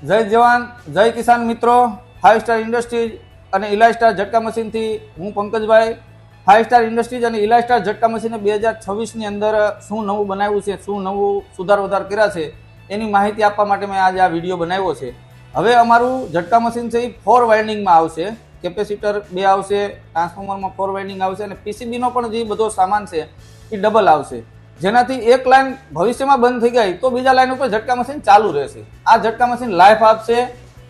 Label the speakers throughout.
Speaker 1: जय जवान जय किसान मित्रों, 5 स्टार इंडस्ट्रीज અને ઇલા સ્ટાર ઝટકા મશીનથી હું પંકજભાઈ। 5 સ્ટાર ઇન્ડસ્ટ્રીઝ અને ઇલા સ્ટાર ઝટકા મશીને 2026ની અંદર શું નવું બનાવ્યું છે, શું નવું સુધાર વધાર કર્યા છે એની માહિતી આપવા માટે મેં આજે આ વિડીયો બનાવ્યો છે। હવે અમારું ઝટકા મશીન છે એ 4 વાઇન્ડિંગમાં આવશે, કેપેસિટર 2 આવશે, ટ્રાન્સફોર્મરમાં 4 વાઇન્ડિંગ આવશે અને પીસીબીનો પણ જે બધો સામાન છે એ ડબલ આવશે, જેનાથી એક લાઇન ભવિષ્યમાં બંધ થઈ ગઈ તો બીજા લાઇન ઉપર ઝટકા મશીન ચાલુ રહેશે। આ ઝટકા મશીન લાઈફ આપશે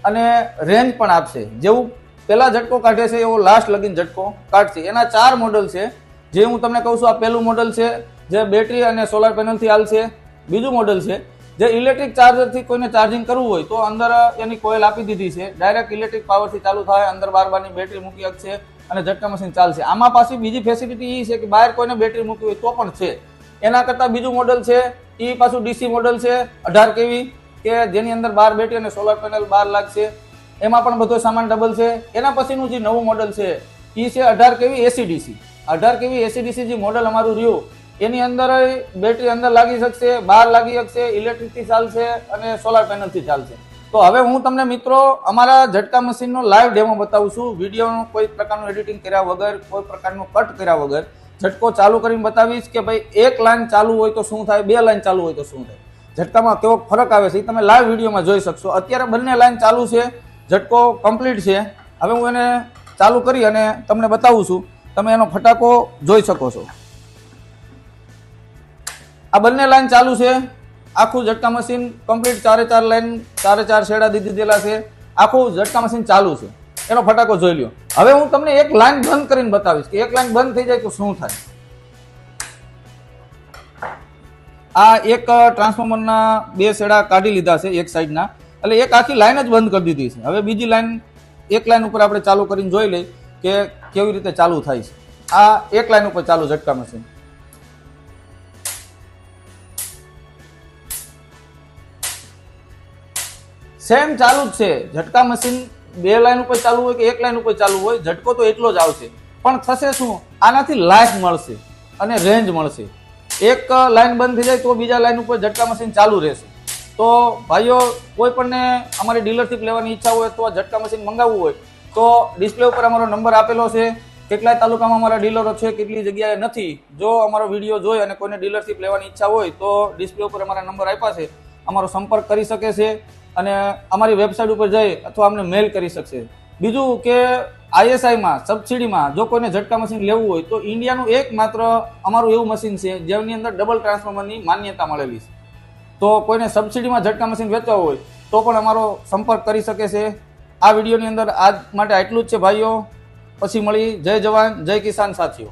Speaker 1: અને રેન્જ પણ આપશે। જેવું પહેલા ઝટકો કાઢે છે એવો લાસ્ટ લગીન ઝટકો કાઢશે। એના 4 મોડલ છે, જે હું તમને કહું છું। આ પહેલું મોડલ છે જે બેટરી અને સોલાર પેનલથી હાલશે। બીજું મોડલ છે જે ઇલેક્ટ્રિક ચાર્જરથી કોઈને ચાર્જિંગ કરવું હોય તો અંદર એની કોઇલ આપી દીધી છે, ડાયરેક્ટ ઇલેક્ટ્રિક પાવરથી ચાલુ થાય, અંદર બારની બેટરી મૂકી શકશે અને ઝટકા મશીન ચાલશે। આમાં પાછી બીજી ફેસિલિટી એ છે કે બહાર કોઈને બેટરી મૂકવી હોય તો પણ છે। એના કરતાં બીજું મોડલ છે એ પાછું ડીસી મોડલ છે 18 kV, કે જેની અંદર 12 બેટરી અને સોલાર પેનલ 12 લાગશે, એમાં પણ બધો સામાન ડબલ છે। એના પછીનું જે નવું મોડલ છે એ છે 18 kV એસીડીસી। 18 kV એસીડીસી જે મોડલ અમારું રહ્યું એની અંદર બેટરી અંદર લાગી શકશે, બહાર લાગી શકશે, ઇલેક્ટ્રિકથી ચાલશે અને સોલાર પેનલથી ચાલશે। તો હવે હું તમને મિત્રો અમારા ઝટકા મશીનનો લાઈવ ડેમો બતાવું છું। વિડીયોનું કોઈ પ્રકારનું એડિટિંગ કર્યા વગર, કોઈ પ્રકારનું કટ કર્યા વગર ઝટકો ચાલુ કરીને બતાવીશ કે ભાઈ એક લાઈન ચાલુ હોય તો શું થાય, 2 લાઈન ચાલુ હોય તો શું થાય, ઝટકામાં કેવો ફરક આવે છે એ તમે લાઈવ વિડીયોમાં જોઈ શકશો। અત્યારે બંને લાઈન ચાલુ છે, ઝટકો કમ્પ્લીટ છે। હવે હું એને ચાલુ કરી અને તમને બતાવું છું, તમે એનો ફટાકો જોઈ શકો છો। આ બંને લાઈન ચાલુ છે, આખું ઝટકા મશીન કમ્પ્લીટ 4 લાઈન 4 શેડા દીધી દેલા છે, આખું ઝટકા મશીન ચાલુ છે। એનો ફટાકો જોઈ લ્યો। હવે હું તમને એક લાઈન બંધ કરીને બતાવીશ કે એક લાઈન બંધ થઈ જાય તો શું થાય। આ એક ટ્રાન્સફોર્મરના 2 શેડા કાઢી લીધા છે એક સાઈડના, એટલે એક આખી લાઈન જ બંધ કરી દીધી છે। હવે બીજી લાઈન, એક લાઈન ઉપર આપણે ચાલુ કરીને જોઈ લઈએ કે કેવી રીતે ચાલુ થાય છે। આ એક લાઈન ઉપર ચાલુ ઝટકા મશીન, સેમ ચાલુ જ છે। ઝટકા મશીન 2 લાઈન ઉપર ચાલુ હોય કે એક લાઈન ઉપર ચાલુ હોય, ઝટકો તો એટલો જ આવશે, પણ થશે શું, આનાથી લાઈફ મળશે અને રેન્જ મળશે। એક લાઈન બંધ થઈ જાય તો બીજા લાઈન ઉપર ઝટકા મશીન ચાલુ રહેશે। તો ભાઈઓ, કોઈ પણને અમારી ડીલરશીપ લેવાની ઈચ્છા હોય તો ઝટકા મશીન મંગાવવું હોય તો ડિસ્પ્લે ઉપર અમારો નંબર આપેલો છે। કેટલાય તાલુકામાં અમારા ડીલરો છે, કેટલી જગ્યાએ નથી। જો અમારો વિડીયો જોઈ અને કોઈને ડીલરશીપ લેવાની ઈચ્છા હોય તો ડિસ્પ્લે ઉપર અમારા નંબર આપ્યા છે, અમારો સંપર્ક કરી શકે છે અને અમારી વેબસાઇટ ઉપર જઈ અથવા અમને મેલ કરી શકશે। બીજું કે આઈએસઆઈમાં સબસિડીમાં જો કોઈને ઝટકા મશીન લેવું હોય તો ઇન્ડિયાનું એકમાત્ર અમારું એવું મશીન છે જેની અંદર ડબલ ટ્રાન્સફોર્મરની માન્યતા મળેલી છે। તો કોઈને સબસિડીમાં ઝટકા મશીન વેચવા હોય તો પણ અમારો સંપર્ક કરી શકે છે। આ વિડીયોની અંદર આજ માટે આટલું જ છે ભાઈઓ, પછી મળી। જય જવાન જય કિસાન સાથીઓ।